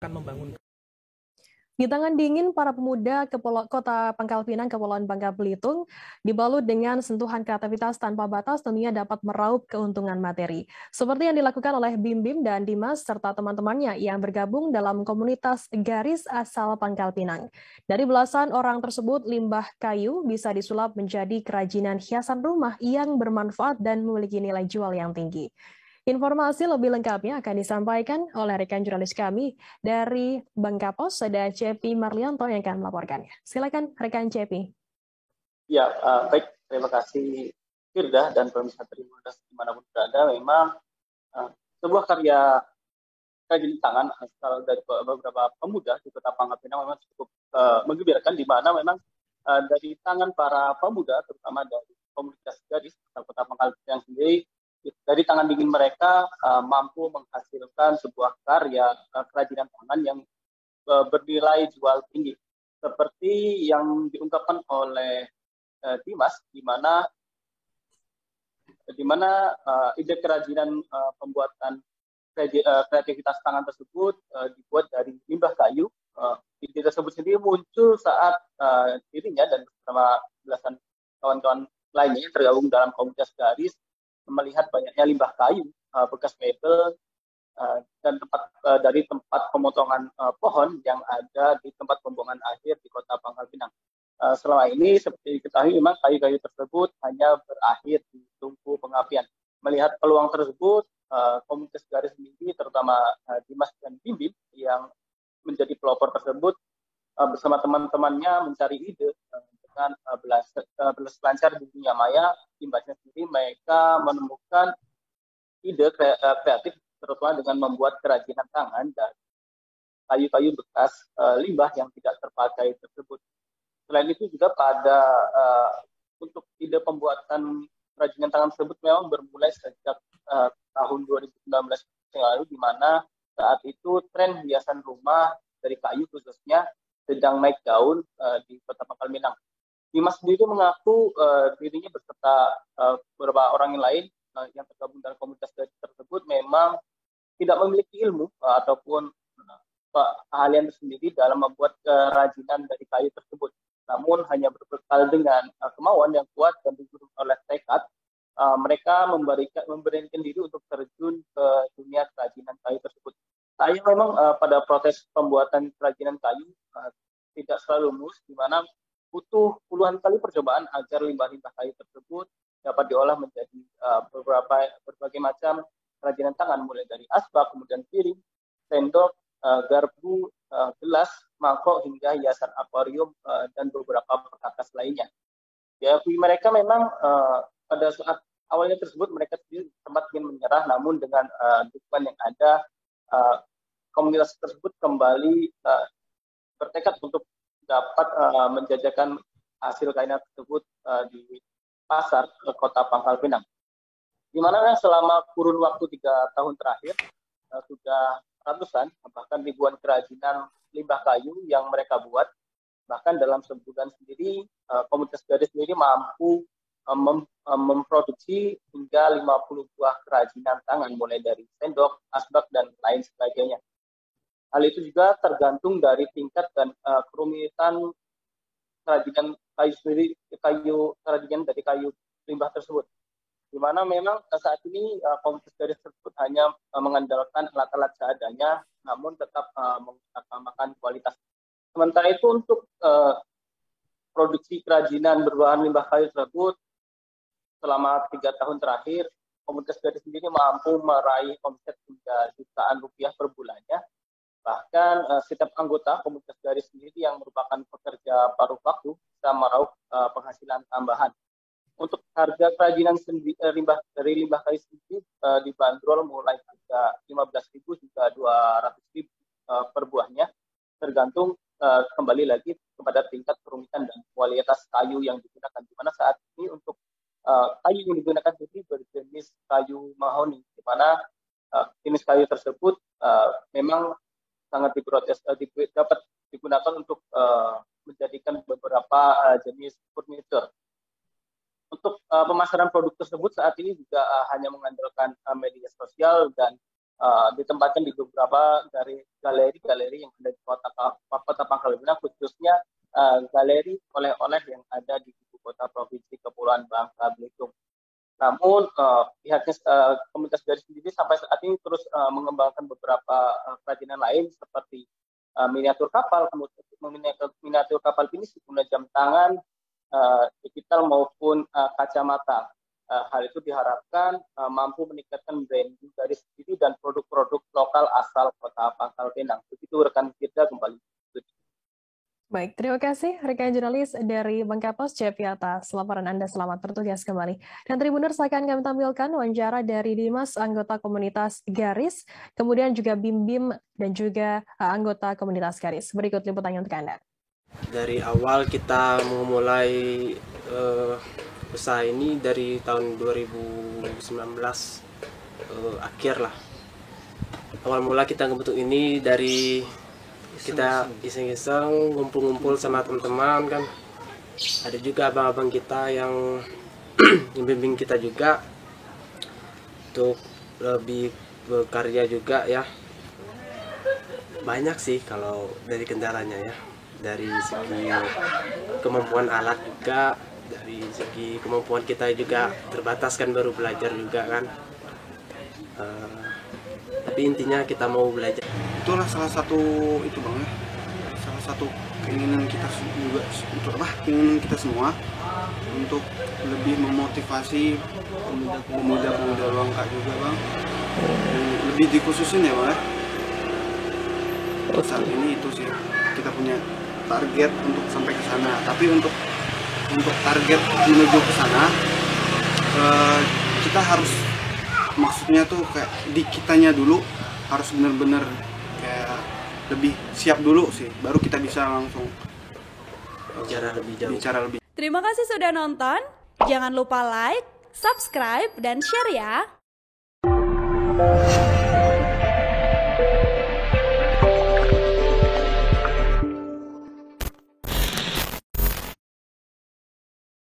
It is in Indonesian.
akan membangun. Di tangan dingin para pemuda Kota Pangkal Pinang, Kepulauan Bangka Belitung, dibalut dengan sentuhan kreativitas tanpa batas tentunya dapat meraup keuntungan materi. Seperti yang dilakukan oleh Bim Bim dan Dimas serta teman-temannya yang bergabung dalam komunitas Garis Asal Pangkal Pinang. Dari belasan orang tersebut, limbah kayu bisa disulap menjadi kerajinan hiasan rumah yang bermanfaat dan memiliki nilai jual yang tinggi. Informasi lebih lengkapnya akan disampaikan oleh rekan jurnalis kami dari Bangkapos, ada Cepi Marlianto yang akan melaporkannya. Silakan rekan Cepi. Ya, baik. Terima kasih Firda dan pemirsa Tribunnews dimanapun berada. Memang sebuah karya kerajinan tangan asal dari beberapa pemuda di Kota Pangkal Pinang memang cukup menggembirakan, di mana memang dari tangan para pemuda, terutama dari komunitas gadis Kota Pangkal Pinang sendiri, dari tangan dingin mereka mampu menghasilkan sebuah karya kerajinan tangan yang bernilai jual tinggi. Seperti yang diungkapkan oleh Dimas, di mana ide kerajinan pembuatan kreativitas tangan tersebut dibuat dari limbah kayu. Ide tersebut sendiri muncul saat dirinya dan bersama belasan kawan-kawan lainnya yang tergabung dalam komunitas garis melihat banyaknya limbah kayu, bekas mebel, dan dari tempat pemotongan pohon yang ada di tempat pembuangan akhir di Kota Pangkal Pinang. Selama ini seperti diketahui memang kayu-kayu tersebut hanya berakhir di tungku pengapian. Melihat peluang tersebut, komunitas garis sendiri terutama Dimas dan Bimbim yang menjadi pelopor tersebut bersama teman-temannya mencari ide dengan berselancar di dunia maya. Imbasnya sendiri mereka menemukan ide kreatif terutama dengan membuat kerajinan tangan dan kayu-kayu bekas limbah yang tidak terpakai tersebut. Selain itu juga untuk ide pembuatan kerajinan tangan tersebut memang bermulai sejak tahun 2019 yang lalu, di mana saat itu tren hiasan rumah dari kayu khususnya sedang naik daun di Kota Pangkal Pinang. Dimas sendiri mengaku dirinya beserta beberapa orang yang lain yang tergabung dalam komunitas tersebut memang tidak memiliki ilmu ataupun keahlian tersendiri dalam membuat kerajinan dari kayu tersebut. Namun hanya berbekal dengan kemauan yang kuat dan didukung oleh tekad, mereka memberanikan diri untuk terjun ke dunia kerajinan kayu tersebut. Saya memang pada proses pembuatan kerajinan kayu tidak selalu mulus, di mana butuh puluhan kali percobaan agar limbah-limbah kayu tersebut dapat diolah menjadi berbagai macam kerajinan tangan, mulai dari asbak, kemudian piring, sendok, garpu, gelas, mangkok, hingga hiasan akuarium dan beberapa perkakas lainnya. Ya, mereka memang pada saat awalnya tersebut mereka sendiri sempat ingin menyerah, namun dengan dukungan yang ada, komunitas tersebut kembali bertekad untuk dapat menjajakan hasil karya tersebut di pasar Kota Pangkal Pinang. Di mana selama kurun waktu 3 tahun terakhir sudah ratusan bahkan ribuan kerajinan limbah kayu yang mereka buat. Bahkan dalam sebulan sendiri komunitas gadis sendiri mampu memproduksi hingga 50 buah kerajinan tangan, mulai dari sendok, asbak, dan lain sebagainya. Hal itu juga tergantung dari tingkat dan kerumitan kerajinan kayu sendiri, kerajinan dari kayu limbah tersebut. Di mana memang saat ini komunitas garis tersebut hanya mengandalkan alat-alat seadanya, namun tetap mengutamakan kualitas. Sementara itu untuk produksi kerajinan berbahan limbah kayu tersebut selama 3 tahun terakhir, komunitas garis sendiri mampu meraih omset hingga jutaan rupiah per bulannya. Bahkan setiap anggota komunitas garis sendiri yang merupakan pekerja paruh waktu bisa meraup penghasilan tambahan. Untuk harga kerajinan dari limbah kayu sendiri dibanderol mulai harga 15.000 hingga 200.000 per buahnya, tergantung kembali lagi kepada tingkat kerumitan dan kualitas kayu yang digunakan. Di mana saat ini untuk kayu yang digunakan sendiri berjenis kayu mahoni, di mana jenis kayu tersebut memang sangat dapat digunakan untuk menjadikan beberapa jenis furniture. Untuk pemasaran produk tersebut saat ini juga hanya mengandalkan media sosial dan ditempatkan di beberapa dari galeri-galeri yang ada di kota Pangkal Pinang, khususnya galeri oleh-oleh yang ada di ibu kota provinsi Kepulauan Bangka Belitung. Namun pihaknya komunitas garis sendiri sampai saat ini terus mengembangkan beberapa kerajinan lain seperti miniatur kapal, miniatur kapal finish, guna jam tangan, digital maupun kacamata. Hal itu diharapkan mampu meningkatkan branding dari sendiri dan produk-produk lokal asal kota Pangkal Pinang. Begitu rekan kita kembali. Baik, terima kasih rekan jurnalis dari Bangka Pos, Cepi, atas laporan Anda. Selamat bertugas kembali. Dan Tribuners, akan kami tampilkan wawancara dari Dimas, anggota komunitas Garis, kemudian juga Bim-Bim dan juga anggota komunitas Garis. Berikut liputannya untuk Anda. Dari awal kita memulai usaha ini dari tahun 2019 akhir lah. Awal mula kita membentuk ini dari kita iseng-iseng ngumpul-ngumpul sama teman-teman kan. Ada juga abang-abang kita yang membimbing kita juga untuk lebih berkarya juga ya. Banyak sih kalau dari kendalanya ya. Dari segi kemampuan alat juga, dari segi kemampuan kita juga terbatas kan, baru belajar juga kan. Tapi intinya kita mau belajar. Itulah salah satu itu bang ya, salah satu keinginan kita juga untuk keinginan kita semua untuk lebih memotivasi pemuda-pemuda Bangka juga bang. Lebih dikhususin ya bang ya. Saat ini itu sih kita punya target untuk sampai ke sana. Tapi untuk target menuju ke sana kita harus, maksudnya tuh kayak di kitanya dulu harus benar-benar kayak lebih siap dulu sih, baru kita bisa langsung bicara lebih jauh. Terima kasih sudah nonton. Jangan lupa like, subscribe, dan share ya.